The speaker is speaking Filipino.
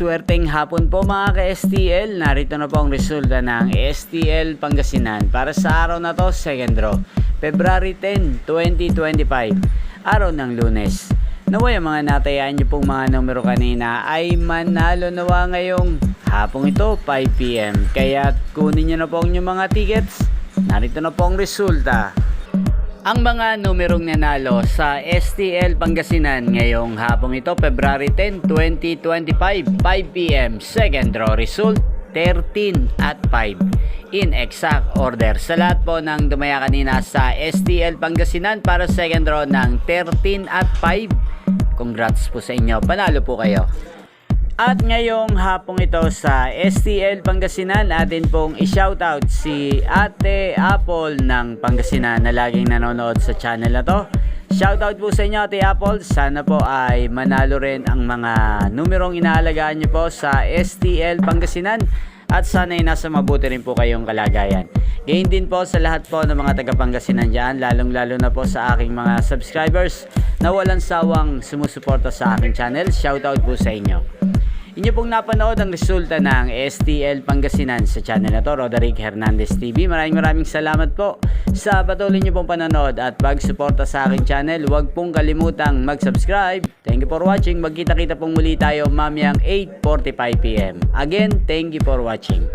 Maswerteng hapon po mga ka-STL. Narito na po ang resulta ng STL Pangasinan para sa araw na to, second draw, February 10, 2025, araw ng Lunes. Naway ang mga natayaan nyo pong mga numero kanina ay manalo nawa ngayong hapong ito, 5 PM. Kaya kunin nyo na po ang inyong mga tickets. Narito na po ang resulta. Ang mga numerong nanalo sa STL Pangasinan ngayong hapong ito, February 10, 2025, 5 PM. Second draw result, 13 at 5. In exact order. Sa lahat po ng dumaya kanina sa STL Pangasinan para second draw ng 13 at 5. Congrats po sa inyo. Panalo po kayo. At ngayong hapong ito sa STL Pangasinan, atin pong i-shoutout si Ate Apple ng Pangasinan na laging nanonood sa channel na to. Shoutout po sa inyo Ate Apple. Sana po ay manalo rin ang mga numerong inaalagaan nyo po sa STL Pangasinan. At sana ay nasa mabuti rin po kayong kalagayan. Gayon din po sa lahat po ng mga taga-Pangasinan dyan, lalong-lalo na po sa aking mga subscribers na walang sawang sumusuporta sa aking channel. Shoutout po sa inyo. Inyo pong napanood ang resulta ng STL Pangasinan sa channel na to, Roderick Hernandez TV. Maraming salamat po sa patuloy nyo pong panonood at pagsuporta sa aking channel. Huwag pong kalimutang mag-subscribe. Thank you for watching. Magkita-kita pong muli tayo mamayang 8:45 PM. Again, thank you for watching.